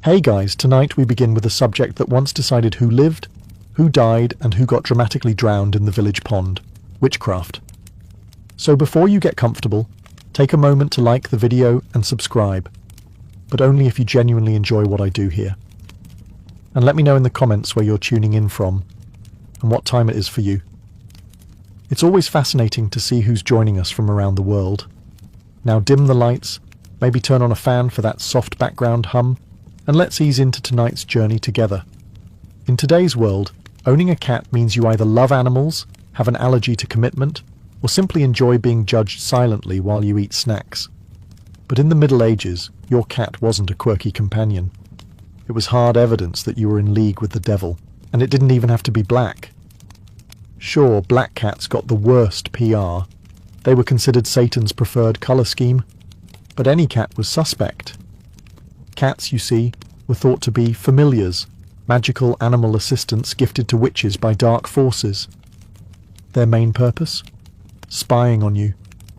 Hey guys, tonight we begin with a subject that once decided who lived, who died, and who got dramatically drowned in the village pond: witchcraft. So before you get comfortable, take a moment to like the video and subscribe, but only if you genuinely enjoy what I do here. And let me know in the comments where you're tuning in from and what time it is for you. It's always fascinating to see who's joining us from around the world. Now dim the lights, maybe turn on a fan for that soft background hum, and let's ease into tonight's journey together. In today's world, owning a cat means you either love animals, have an allergy to commitment, or simply enjoy being judged silently while you eat snacks. But in the Middle Ages, your cat wasn't a quirky companion. It was hard evidence that you were in league with the devil, and it didn't even have to be black. Sure, black cats got the worst PR. They were considered Satan's preferred colour scheme, but any cat was suspect. Cats, you see, were thought to be familiars, magical animal assistants gifted to witches by dark forces. Their main purpose? Spying on you,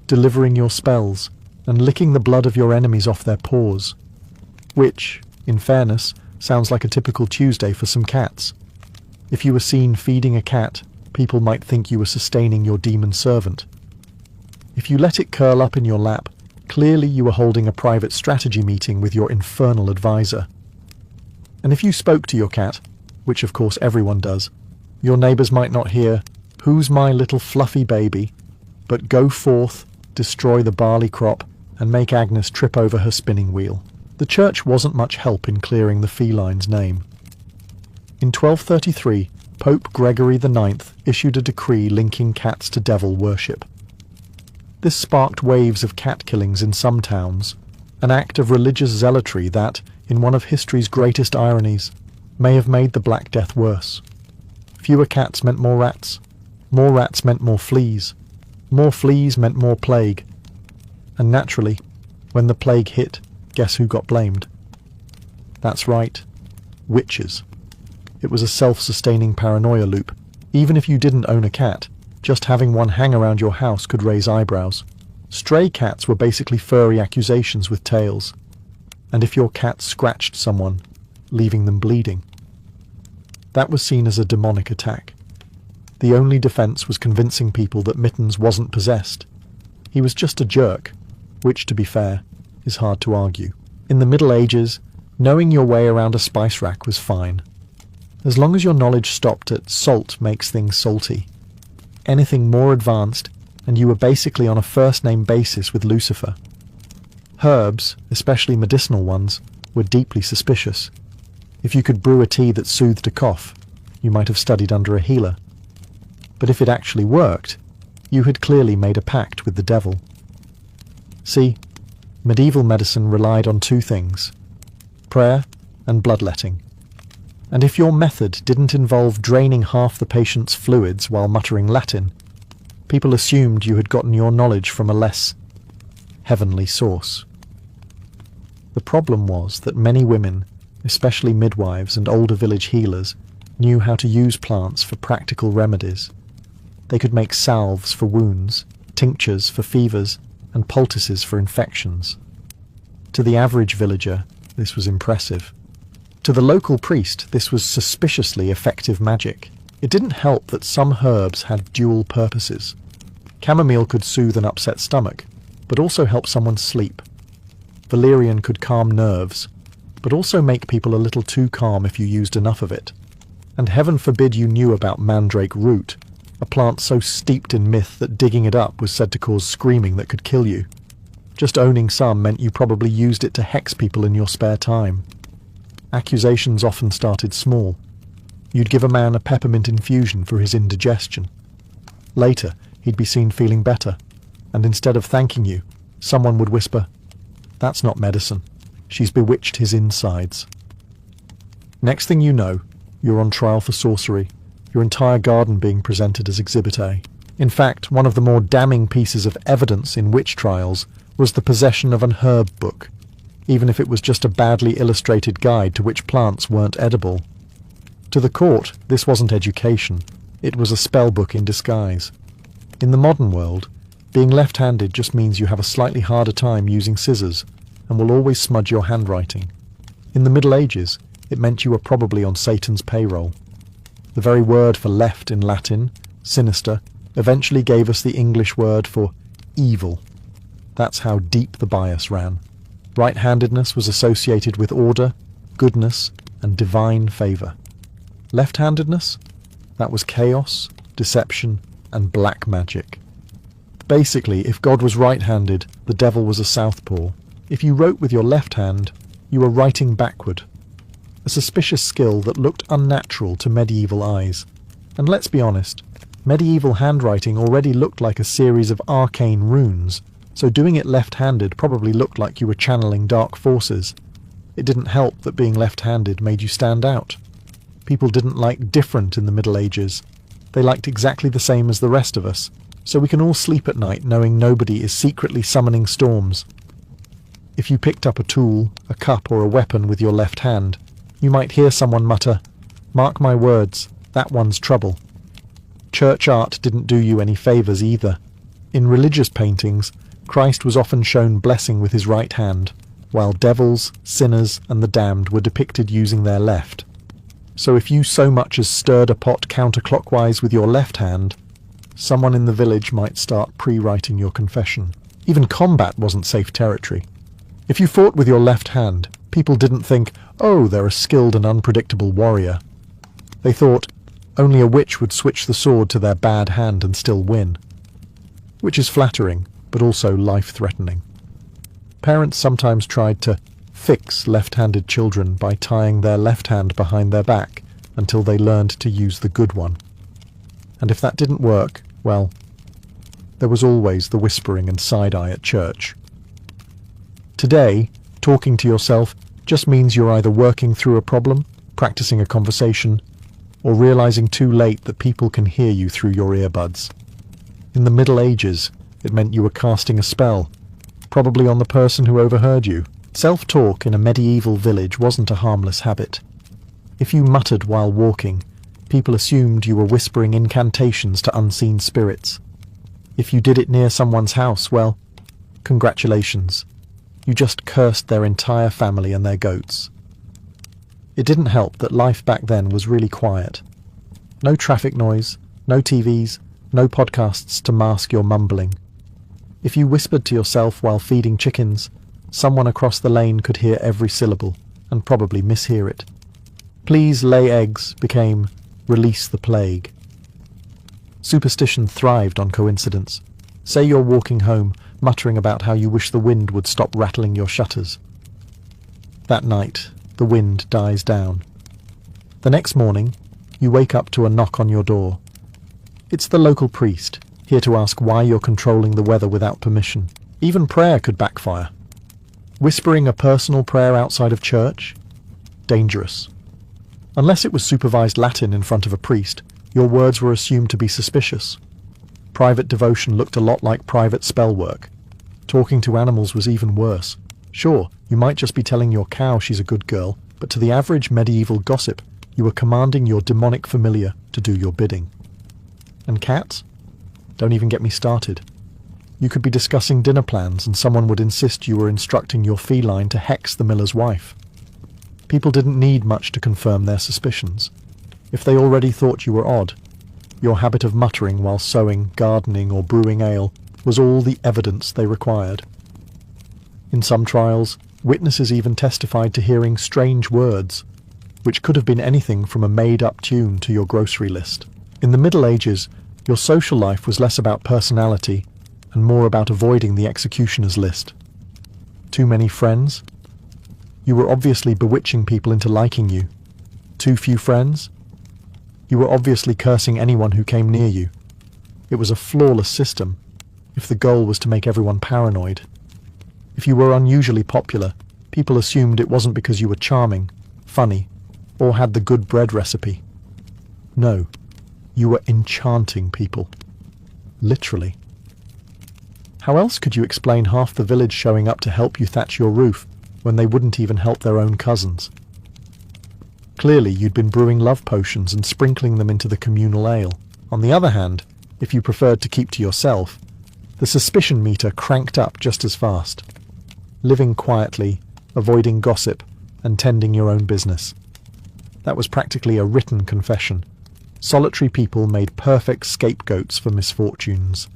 delivering your spells, and licking the blood of your enemies off their paws. Which, in fairness, sounds like a typical Tuesday for some cats. If you were seen feeding a cat, people might think you were sustaining your demon servant. If you let it curl up in your lap, clearly you were holding a private strategy meeting with your infernal advisor. And if you spoke to your cat, which of course everyone does, your neighbours might not hear, "Who's my little fluffy baby?" but "Go forth, destroy the barley crop, and make Agnes trip over her spinning wheel." The church wasn't much help in clearing the feline's name. In 1233, Pope Gregory IX issued a decree linking cats to devil worship. This sparked waves of cat killings in some towns, an act of religious zealotry that, in one of history's greatest ironies, may have made the Black Death worse. Fewer cats meant more rats meant more fleas meant more plague. And naturally, when the plague hit, guess who got blamed? That's right, witches. It was a self-sustaining paranoia loop. Even if you didn't own a cat, just having one hang around your house could raise eyebrows. Stray cats were basically furry accusations with tails. And if your cat scratched someone, leaving them bleeding, that was seen as a demonic attack. The only defense was convincing people that Mittens wasn't possessed. He was just a jerk, which, to be fair, is hard to argue. In the Middle Ages, knowing your way around a spice rack was fine. As long as your knowledge stopped at "salt makes things salty." Anything more advanced, and you were basically on a first-name basis with Lucifer. Herbs, especially medicinal ones, were deeply suspicious. If you could brew a tea that soothed a cough, you might have studied under a healer. But if it actually worked, you had clearly made a pact with the devil. See, medieval medicine relied on two things: prayer and bloodletting. And if your method didn't involve draining half the patient's fluids while muttering Latin, people assumed you had gotten your knowledge from a less heavenly source. The problem was that many women, especially midwives and older village healers, knew how to use plants for practical remedies. They could make salves for wounds, tinctures for fevers, and poultices for infections. To the average villager, this was impressive. To the local priest, this was suspiciously effective magic. It didn't help that some herbs had dual purposes. Chamomile could soothe an upset stomach, but also help someone sleep. Valerian could calm nerves, but also make people a little too calm if you used enough of it. And heaven forbid you knew about mandrake root, a plant so steeped in myth that digging it up was said to cause screaming that could kill you. Just owning some meant you probably used it to hex people in your spare time. Accusations often started small. You'd give a man a peppermint infusion for his indigestion. Later, he'd be seen feeling better, and instead of thanking you, someone would whisper, "That's not medicine. She's bewitched his insides." Next thing you know, you're on trial for sorcery, your entire garden being presented as Exhibit A. In fact, one of the more damning pieces of evidence in witch trials was the possession of an herb book, even if it was just a badly illustrated guide to which plants weren't edible. To the court, this wasn't education, it was a spell book in disguise. In the modern world, being left-handed just means you have a slightly harder time using scissors, and will always smudge your handwriting. In the Middle Ages, it meant you were probably on Satan's payroll. The very word for left in Latin, sinister, eventually gave us the English word for evil. That's how deep the bias ran. Right-handedness was associated with order, goodness, and divine favour. Left-handedness? That was chaos, deception, and black magic. Basically, if God was right-handed, the devil was a southpaw. If you wrote with your left hand, you were writing backward. A suspicious skill that looked unnatural to medieval eyes. And let's be honest, medieval handwriting already looked like a series of arcane runes, so doing it left-handed probably looked like you were channeling dark forces. It didn't help that being left-handed made you stand out. People didn't like different in the Middle Ages. They liked exactly the same as the rest of us, so we can all sleep at night knowing nobody is secretly summoning storms. If you picked up a tool, a cup or a weapon with your left hand, you might hear someone mutter, "Mark my words, that one's trouble." Church art didn't do you any favours either. In religious paintings, Christ was often shown blessing with his right hand, while devils, sinners and the damned were depicted using their left. So if you so much as stirred a pot counterclockwise with your left hand, someone in the village might start pre-writing your confession. Even combat wasn't safe territory. If you fought with your left hand, people didn't think, "Oh, they're a skilled and unpredictable warrior." They thought, only a witch would switch the sword to their bad hand and still win. Which is flattering, but also life-threatening. Parents sometimes tried to fix left-handed children by tying their left hand behind their back until they learned to use the good one. And if that didn't work, well, there was always the whispering and side-eye at church. Today, talking to yourself just means you're either working through a problem, practicing a conversation, or realizing too late that people can hear you through your earbuds. In the Middle Ages, it meant you were casting a spell, probably on the person who overheard you. Self-talk in a medieval village wasn't a harmless habit. If you muttered while walking, people assumed you were whispering incantations to unseen spirits. If you did it near someone's house, well, congratulations. You just cursed their entire family and their goats. It didn't help that life back then was really quiet. No traffic noise, no TVs, no podcasts to mask your mumbling. If you whispered to yourself while feeding chickens, someone across the lane could hear every syllable and probably mishear it. "Please lay eggs" became "release the plague." Superstition thrived on coincidence. Say you're walking home, muttering about how you wish the wind would stop rattling your shutters. That night, the wind dies down. The next morning, you wake up to a knock on your door. It's the local priest, here to ask why you're controlling the weather without permission. Even prayer could backfire. Whispering a personal prayer outside of church? Dangerous. Unless it was supervised Latin in front of a priest, your words were assumed to be suspicious. Private devotion looked a lot like private spell work. Talking to animals was even worse. Sure, you might just be telling your cow she's a good girl, but to the average medieval gossip, you were commanding your demonic familiar to do your bidding. And cats? Don't even get me started. You could be discussing dinner plans and someone would insist you were instructing your feline to hex the miller's wife. People didn't need much to confirm their suspicions. If they already thought you were odd, your habit of muttering while sewing, gardening or brewing ale was all the evidence they required. In some trials, witnesses even testified to hearing strange words, which could have been anything from a made-up tune to your grocery list. In the Middle Ages, your social life was less about personality and more about avoiding the executioner's list. Too many friends? You were obviously bewitching people into liking you. Too few friends? You were obviously cursing anyone who came near you. It was a flawless system, if the goal was to make everyone paranoid. If you were unusually popular, people assumed it wasn't because you were charming, funny, or had the good bread recipe. No, you were enchanting people. Literally. How else could you explain half the village showing up to help you thatch your roof when they wouldn't even help their own cousins? Clearly you'd been brewing love potions and sprinkling them into the communal ale. On the other hand, if you preferred to keep to yourself, the suspicion meter cranked up just as fast. Living quietly, avoiding gossip, and tending your own business. That was practically a written confession. Solitary people made perfect scapegoats for misfortunes.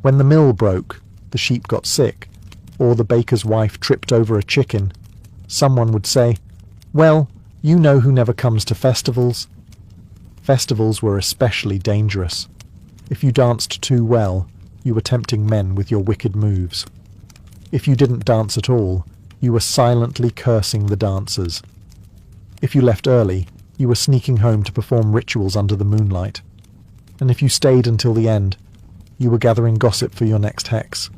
When the mill broke, the sheep got sick, or the baker's wife tripped over a chicken, someone would say, "Well, you know who never comes to festivals." Festivals were especially dangerous. If you danced too well, you were tempting men with your wicked moves. If you didn't dance at all, you were silently cursing the dancers. If you left early, you were sneaking home to perform rituals under the moonlight. And if you stayed until the end, you were gathering gossip for your next hex.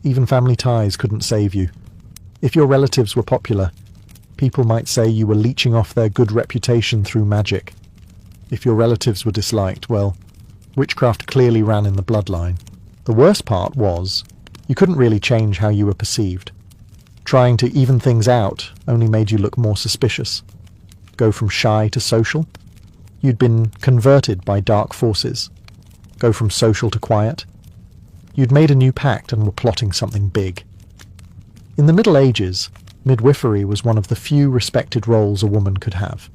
Even family ties couldn't save you. If your relatives were popular, people might say you were leeching off their good reputation through magic. If your relatives were disliked, well, witchcraft clearly ran in the bloodline. The worst part was, you couldn't really change how you were perceived. Trying to even things out only made you look more suspicious. Go from shy to social? You'd been converted by dark forces. Go from social to quiet? You'd made a new pact and were plotting something big. In the Middle Ages, midwifery was one of the few respected roles a woman could have.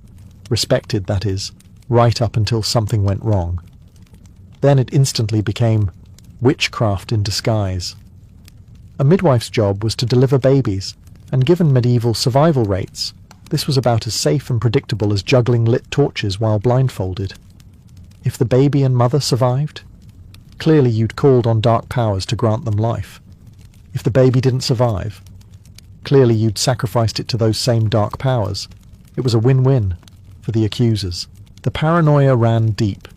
Respected, that is, right up until something went wrong. Then it instantly became witchcraft in disguise. A midwife's job was to deliver babies, and given medieval survival rates, this was about as safe and predictable as juggling lit torches while blindfolded. If the baby and mother survived, clearly you'd called on dark powers to grant them life. If the baby didn't survive, clearly you'd sacrificed it to those same dark powers. It was a win-win for the accusers. The paranoia ran deep.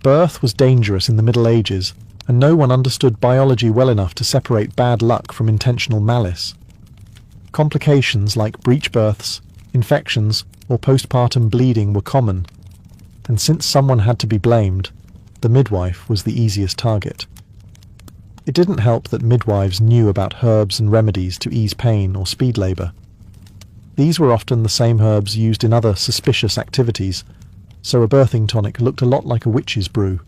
Birth was dangerous in the Middle Ages, and no one understood biology well enough to separate bad luck from intentional malice. Complications like breech births, infections, or postpartum bleeding were common, and since someone had to be blamed, the midwife was the easiest target. It didn't help that midwives knew about herbs and remedies to ease pain or speed labour. These were often the same herbs used in other suspicious activities, so a birthing tonic looked a lot like a witch's brew.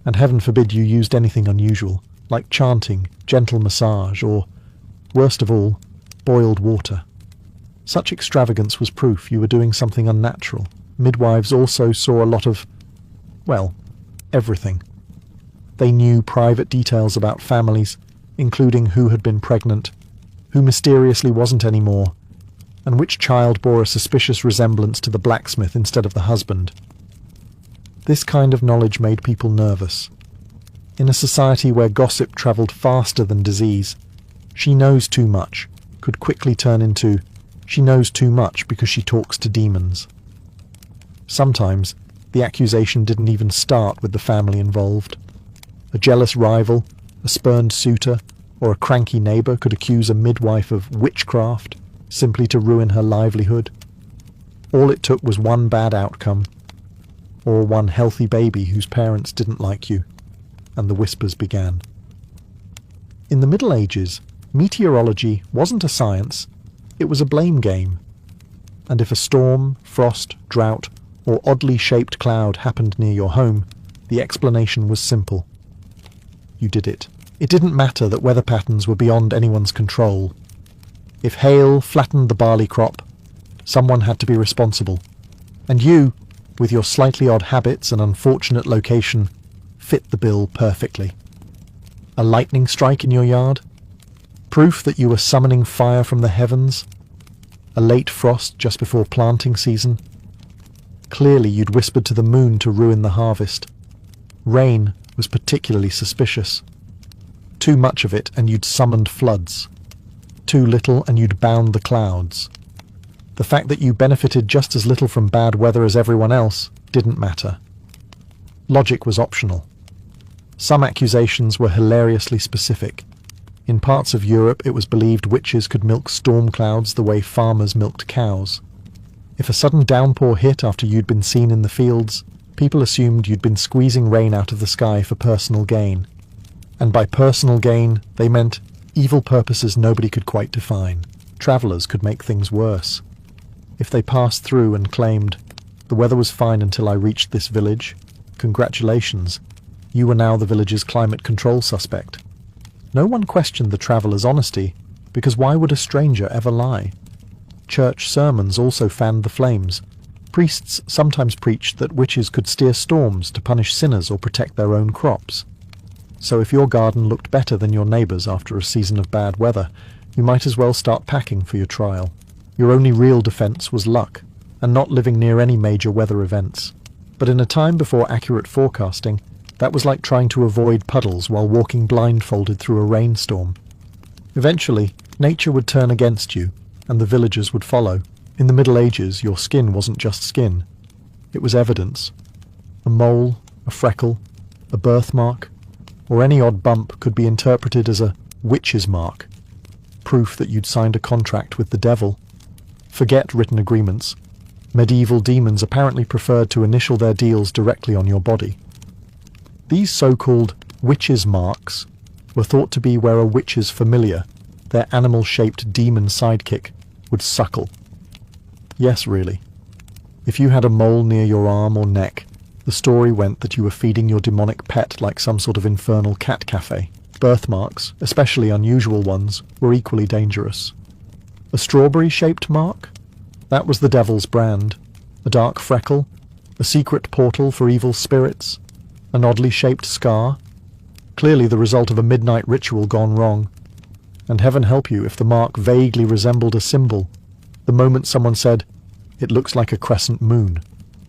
And heaven forbid you used anything unusual, like chanting, gentle massage, or, worst of all, boiled water. Such extravagance was proof you were doing something unnatural. Midwives also saw a lot of, well, everything. They knew private details about families, including who had been pregnant, who mysteriously wasn't anymore, and which child bore a suspicious resemblance to the blacksmith instead of the husband. This kind of knowledge made people nervous. In a society where gossip travelled faster than disease, "she knows too much" could quickly turn into "she knows too much because she talks to demons." Sometimes, the accusation didn't even start with the family involved. A jealous rival, a spurned suitor, or a cranky neighbour could accuse a midwife of witchcraft simply to ruin her livelihood. All it took was one bad outcome, or one healthy baby whose parents didn't like you, and the whispers began. In the Middle Ages, meteorology wasn't a science, it was a blame game. And if a storm, frost, drought, or oddly shaped cloud happened near your home, the explanation was simple. You did it. It didn't matter that weather patterns were beyond anyone's control. If hail flattened the barley crop, someone had to be responsible. And you, with your slightly odd habits and unfortunate location, fit the bill perfectly. A lightning strike in your yard? Proof that you were summoning fire from the heavens? A late frost just before planting season? Clearly you'd whispered to the moon to ruin the harvest. Rain was particularly suspicious. Too much of it and you'd summoned floods. Too little and you'd bound the clouds. The fact that you benefited just as little from bad weather as everyone else didn't matter. Logic was optional. Some accusations were hilariously specific. In parts of Europe it was believed witches could milk storm clouds the way farmers milked cows. If a sudden downpour hit after you'd been seen in the fields, people assumed you'd been squeezing rain out of the sky for personal gain. And by personal gain, they meant evil purposes nobody could quite define. Travellers could make things worse. If they passed through and claimed, "The weather was fine until I reached this village. Congratulations, you were now the village's climate control suspect." No one questioned the traveller's honesty, because why would a stranger ever lie? Church sermons also fanned the flames. Priests sometimes preached that witches could steer storms to punish sinners or protect their own crops. So if your garden looked better than your neighbour's after a season of bad weather, you might as well start packing for your trial. Your only real defence was luck, and not living near any major weather events. But in a time before accurate forecasting, that was like trying to avoid puddles while walking blindfolded through a rainstorm. Eventually, nature would turn against you, and the villagers would follow. In the Middle Ages, your skin wasn't just skin. It was evidence. A mole, a freckle, a birthmark, or any odd bump could be interpreted as a witch's mark, proof that you'd signed a contract with the devil. Forget written agreements. Medieval demons apparently preferred to initial their deals directly on your body. These so-called witches' marks were thought to be where a witch's familiar, their animal-shaped demon sidekick, would suckle. Yes, really. If you had a mole near your arm or neck, the story went that you were feeding your demonic pet like some sort of infernal cat cafe. Birthmarks, especially unusual ones, were equally dangerous. A strawberry-shaped mark? That was the devil's brand. A dark freckle? A secret portal for evil spirits? An oddly shaped scar? Clearly the result of a midnight ritual gone wrong. And heaven help you if the mark vaguely resembled a symbol. The moment someone said, "It looks like a crescent moon,"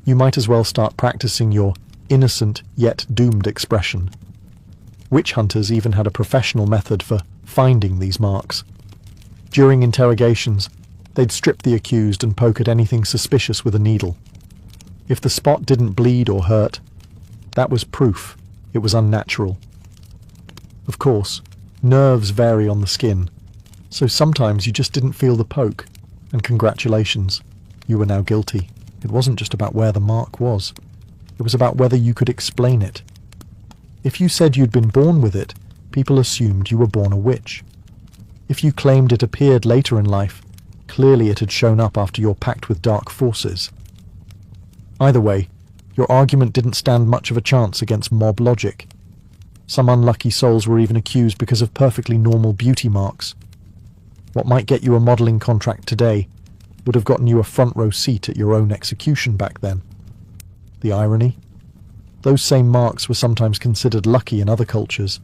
you might as well start practicing your innocent yet doomed expression. Witch hunters even had a professional method for finding these marks. During interrogations, they'd strip the accused and poke at anything suspicious with a needle. If the spot didn't bleed or hurt, that was proof it was unnatural. Of course, nerves vary on the skin, so sometimes you just didn't feel the poke, and congratulations, you were now guilty. It wasn't just about where the mark was. It was about whether you could explain it. If you said you'd been born with it, people assumed you were born a witch. If you claimed it appeared later in life, clearly it had shown up after your pact with dark forces. Either way, your argument didn't stand much of a chance against mob logic. Some unlucky souls were even accused because of perfectly normal beauty marks. What might get you a modelling contract today would have gotten you a front row seat at your own execution back then. The irony? Those same marks were sometimes considered lucky in other cultures,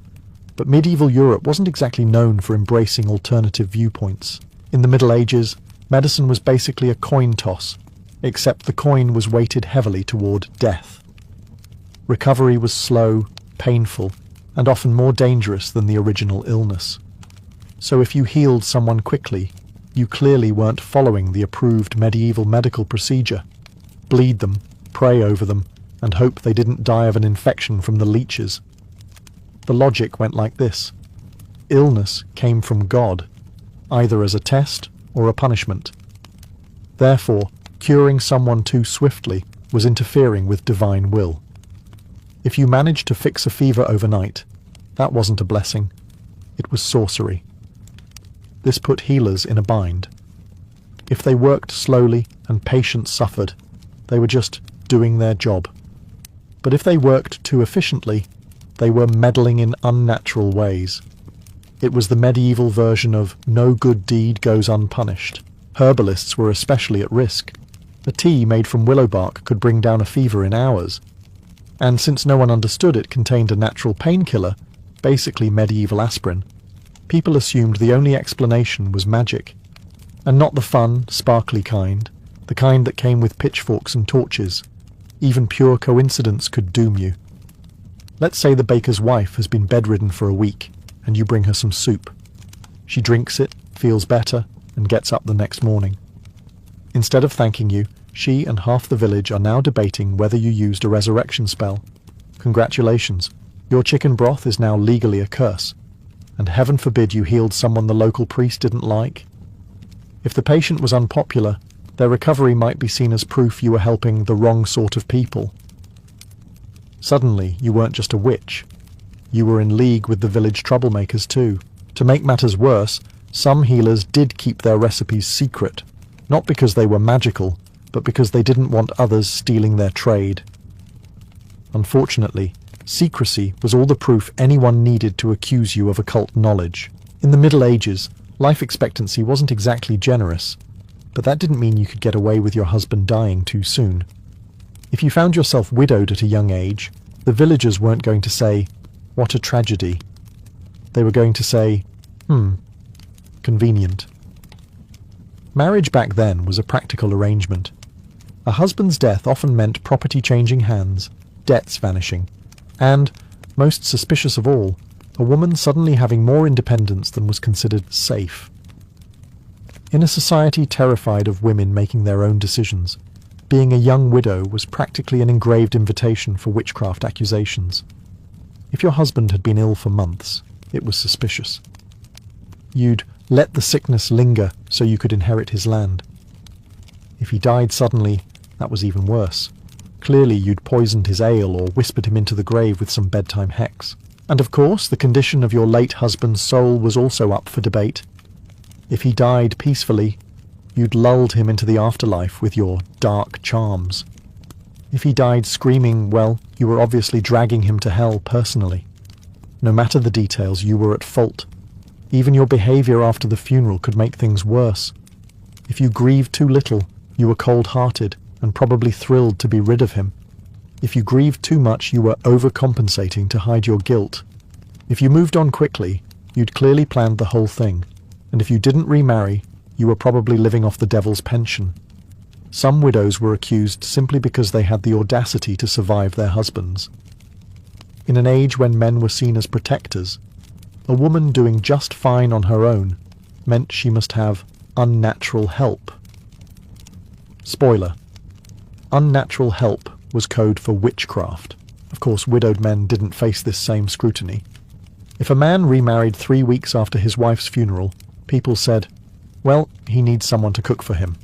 but medieval Europe wasn't exactly known for embracing alternative viewpoints. In the Middle Ages, medicine was basically a coin toss, except the coin was weighted heavily toward death. Recovery was slow, painful, and often more dangerous than the original illness. So if you healed someone quickly, you clearly weren't following the approved medieval medical procedure. Bleed them, pray over them, and hope they didn't die of an infection from the leeches. The logic went like this. Illness came from God, either as a test or a punishment. Therefore, curing someone too swiftly was interfering with divine will. If you managed to fix a fever overnight, that wasn't a blessing. It was sorcery. This put healers in a bind. If they worked slowly and patients suffered, they were just doing their job. But if they worked too efficiently, they were meddling in unnatural ways. It was the medieval version of no good deed goes unpunished. Herbalists were especially at risk. A tea made from willow bark could bring down a fever in hours. And since no one understood it contained a natural painkiller, basically medieval aspirin, people assumed the only explanation was magic. And not the fun, sparkly kind, the kind that came with pitchforks and torches. Even pure coincidence could doom you. Let's say the baker's wife has been bedridden for a week, and you bring her some soup. She drinks it, feels better, and gets up the next morning. Instead of thanking you, she and half the village are now debating whether you used a resurrection spell. Congratulations, your chicken broth is now legally a curse, and heaven forbid you healed someone the local priest didn't like. If the patient was unpopular, their recovery might be seen as proof you were helping the wrong sort of people. Suddenly, you weren't just a witch. You were in league with the village troublemakers too. To make matters worse, some healers did keep their recipes secret, not because they were magical, but because they didn't want others stealing their trade. Unfortunately, secrecy was all the proof anyone needed to accuse you of occult knowledge. In the Middle Ages, life expectancy wasn't exactly generous. but that didn't mean you could get away with your husband dying too soon. If you found yourself widowed at a young age, the villagers weren't going to say, "What a tragedy." They were going to say, convenient. Marriage back then was a practical arrangement. A husband's death often meant property changing hands, debts vanishing, and, most suspicious of all, a woman suddenly having more independence than was considered safe. In a society terrified of women making their own decisions, being a young widow was practically an engraved invitation for witchcraft accusations. If your husband had been ill for months, it was suspicious. You'd let the sickness linger so you could inherit his land. If he died suddenly, that was even worse. Clearly you'd poisoned his ale or whispered him into the grave with some bedtime hex. And of course, the condition of your late husband's soul was also up for debate. If he died peacefully, you'd lulled him into the afterlife with your dark charms. If he died screaming, well, you were obviously dragging him to hell personally. No matter the details, you were at fault. Even your behavior after the funeral could make things worse. If you grieved too little, you were cold-hearted and probably thrilled to be rid of him. If you grieved too much, you were overcompensating to hide your guilt. If you moved on quickly, you'd clearly planned the whole thing. And if you didn't remarry, you were probably living off the devil's pension. Some widows were accused simply because they had the audacity to survive their husbands. In an age when men were seen as protectors, a woman doing just fine on her own meant she must have unnatural help. Spoiler: unnatural help was code for witchcraft. Of course, widowed men didn't face this same scrutiny. If a man remarried 3 weeks after his wife's funeral, people said, well, he needs someone to cook for him.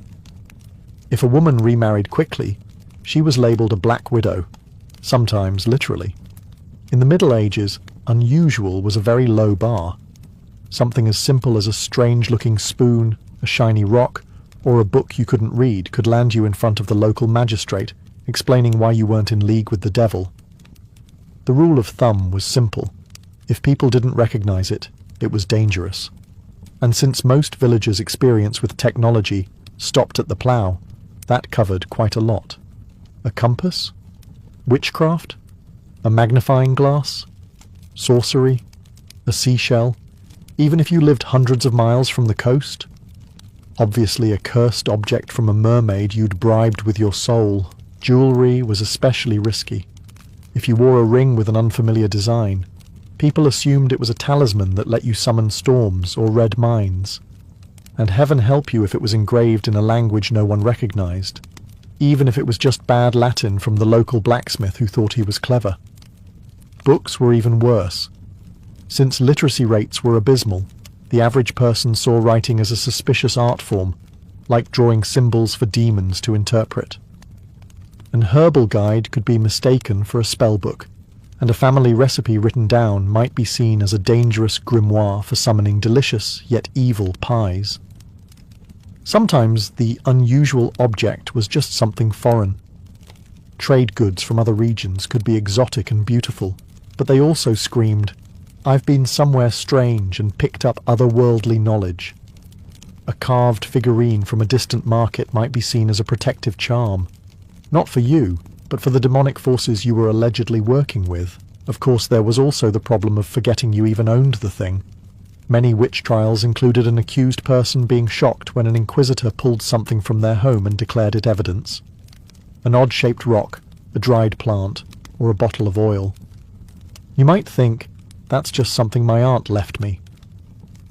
If a woman remarried quickly, she was labelled a black widow, sometimes literally. In the Middle Ages, unusual was a very low bar. Something as simple as a strange-looking spoon, a shiny rock, or a book you couldn't read could land you in front of the local magistrate, explaining why you weren't in league with the devil. The rule of thumb was simple. If people didn't recognize it, it was dangerous. And since most villagers' experience with technology stopped at the plough, that covered quite a lot. A compass? Witchcraft? A magnifying glass? Sorcery? A seashell? Even if you lived hundreds of miles from the coast? Obviously a cursed object from a mermaid you'd bribed with your soul. Jewelry was especially risky. If you wore a ring with an unfamiliar design, people assumed it was a talisman that let you summon storms or read minds. And heaven help you if it was engraved in a language no one recognized, even if it was just bad Latin from the local blacksmith who thought he was clever. Books were even worse. Since literacy rates were abysmal, the average person saw writing as a suspicious art form, like drawing symbols for demons to interpret. An herbal guide could be mistaken for a spell book, and a family recipe written down might be seen as a dangerous grimoire for summoning delicious yet evil pies. Sometimes the unusual object was just something foreign. Trade goods from other regions could be exotic and beautiful, but they also screamed, "I've been somewhere strange and picked up otherworldly knowledge." A carved figurine from a distant market might be seen as a protective charm, not for you, but for the demonic forces you were allegedly working with. Of course, there was also the problem of forgetting you even owned the thing. Many witch trials included an accused person being shocked when an inquisitor pulled something from their home and declared it evidence. An odd-shaped rock, a dried plant, or a bottle of oil. You might think, that's just something my aunt left me.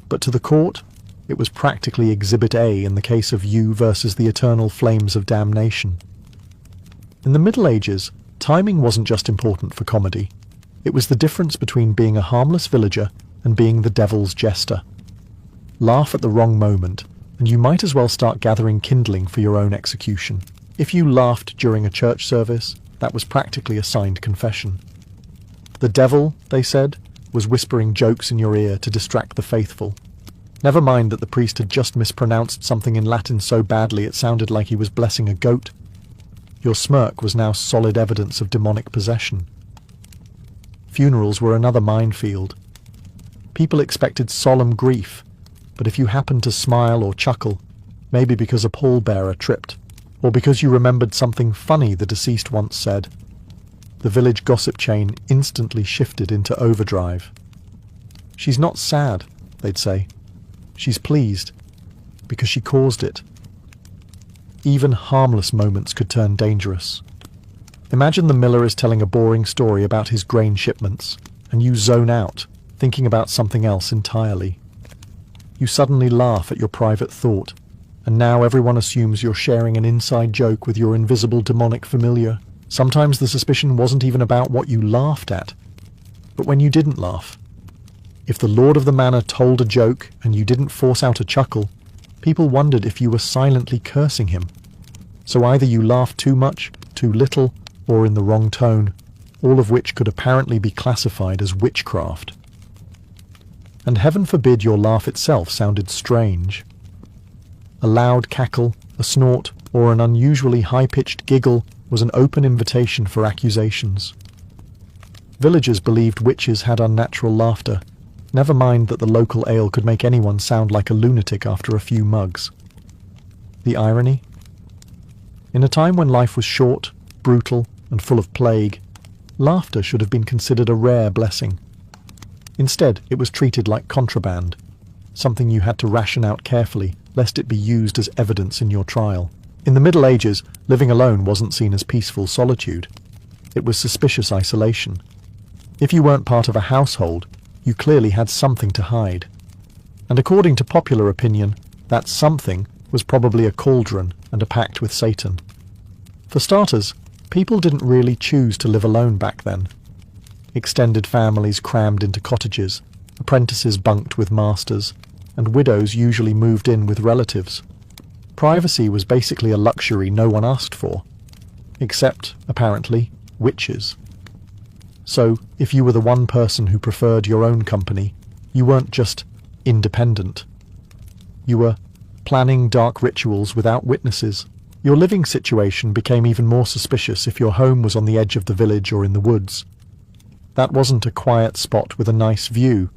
But to the court, it was practically Exhibit A in the case of you versus the eternal flames of damnation. In the Middle Ages, timing wasn't just important for comedy. It was the difference between being a harmless villager and being the devil's jester. Laugh at the wrong moment, and you might as well start gathering kindling for your own execution. If you laughed during a church service, that was practically a signed confession. The devil, they said, was whispering jokes in your ear to distract the faithful. Never mind that the priest had just mispronounced something in Latin so badly it sounded like he was blessing a goat. Your smirk was now solid evidence of demonic possession. Funerals were another minefield. People expected solemn grief, but if you happened to smile or chuckle, maybe because a pallbearer tripped, or because you remembered something funny the deceased once said. The village gossip chain instantly shifted into overdrive. "She's not sad," they'd say. "She's pleased, because she caused it." Even harmless moments could turn dangerous. Imagine the miller is telling a boring story about his grain shipments, and you zone out, thinking about something else entirely. You suddenly laugh at your private thought, and now everyone assumes you're sharing an inside joke with your invisible demonic familiar. Sometimes the suspicion wasn't even about what you laughed at, but when you didn't laugh. If the lord of the manor told a joke and you didn't force out a chuckle, people wondered if you were silently cursing him. So either you laughed too much, too little, or in the wrong tone, all of which could apparently be classified as witchcraft. And heaven forbid your laugh itself sounded strange. A loud cackle, a snort, or an unusually high-pitched giggle was an open invitation for accusations. Villagers believed witches had unnatural laughter. Never mind that the local ale could make anyone sound like a lunatic after a few mugs. The irony? In a time when life was short, brutal, and full of plague, laughter should have been considered a rare blessing. Instead, it was treated like contraband, something you had to ration out carefully, lest it be used as evidence in your trial. In the Middle Ages, living alone wasn't seen as peaceful solitude. It was suspicious isolation. If you weren't part of a household, you clearly had something to hide. And according to popular opinion, that something was probably a cauldron and a pact with Satan. For starters, people didn't really choose to live alone back then. Extended families crammed into cottages, apprentices bunked with masters, and widows usually moved in with relatives. Privacy was basically a luxury no one asked for, except, apparently, witches. So, if you were the one person who preferred your own company, you weren't just independent. You were planning dark rituals without witnesses. Your living situation became even more suspicious if your home was on the edge of the village or in the woods. That wasn't a quiet spot with a nice view.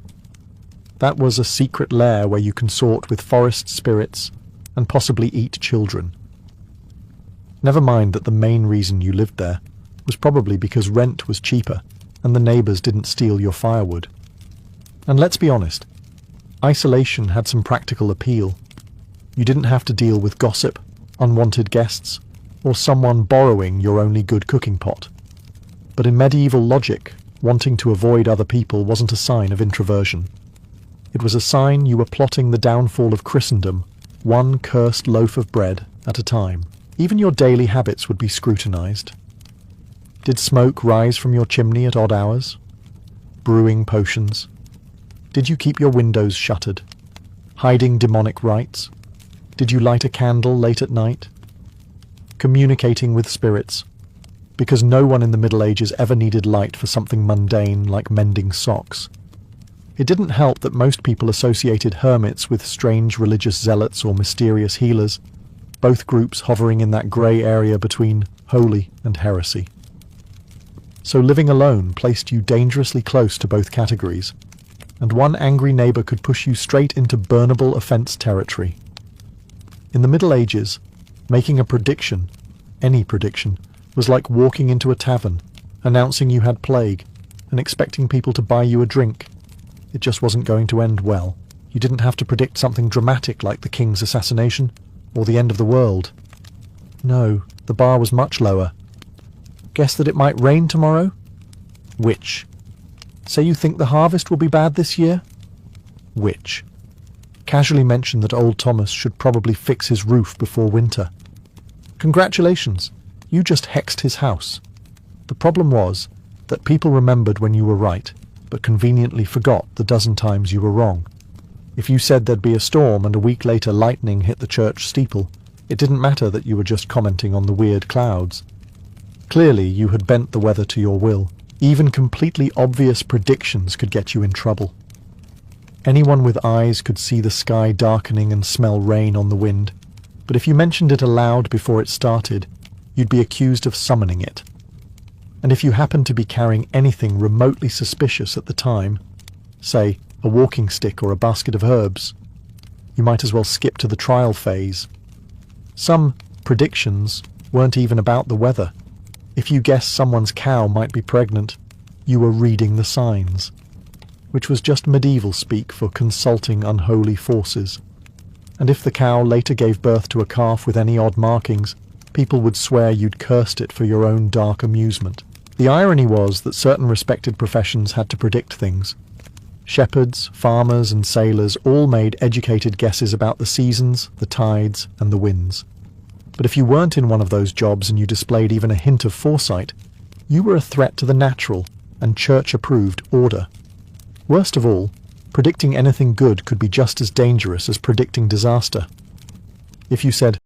That was a secret lair where you consort with forest spirits and possibly eat children. Never mind that the main reason you lived there was probably because rent was cheaper and the neighbours didn't steal your firewood. And let's be honest, isolation had some practical appeal. You didn't have to deal with gossip, unwanted guests, or someone borrowing your only good cooking pot. But in medieval logic, wanting to avoid other people wasn't a sign of introversion. It was a sign you were plotting the downfall of Christendom, one cursed loaf of bread at a time. Even your daily habits would be scrutinized. Did smoke rise from your chimney at odd hours? Brewing potions? Did you keep your windows shuttered? Hiding demonic rites? Did you light a candle late at night? Communicating with spirits? Because no one in the Middle Ages ever needed light for something mundane like mending socks. It didn't help that most people associated hermits with strange religious zealots or mysterious healers, both groups hovering in that grey area between holy and heresy. So living alone placed you dangerously close to both categories, and one angry neighbour could push you straight into burnable offence territory. In the Middle Ages, making a prediction, any prediction, was like walking into a tavern, announcing you had plague, and expecting people to buy you a drink. It just wasn't going to end well. You didn't have to predict something dramatic like the king's assassination, or the end of the world. No, the bar was much lower. Guess that it might rain tomorrow? Witch. Say you think the harvest will be bad this year? Witch. Casually mention that old Thomas should probably fix his roof before winter. Congratulations, you just hexed his house. The problem was that people remembered when you were right, but conveniently forgot the dozen times you were wrong. If you said there'd be a storm and a week later lightning hit the church steeple, it didn't matter that you were just commenting on the weird clouds. Clearly, you had bent the weather to your will. Even completely obvious predictions could get you in trouble. Anyone with eyes could see the sky darkening and smell rain on the wind, but if you mentioned it aloud before it started, you'd be accused of summoning it. And if you happened to be carrying anything remotely suspicious at the time, say a walking stick or a basket of herbs, you might as well skip to the trial phase. Some predictions weren't even about the weather. If you guessed someone's cow might be pregnant, you were reading the signs, which was just medieval speak for consulting unholy forces. And if the cow later gave birth to a calf with any odd markings, people would swear you'd cursed it for your own dark amusement. The irony was that certain respected professions had to predict things. Shepherds, farmers, and sailors all made educated guesses about the seasons, the tides, and the winds. But if you weren't in one of those jobs and you displayed even a hint of foresight, you were a threat to the natural and church-approved order. Worst of all, predicting anything good could be just as dangerous as predicting disaster. If you said,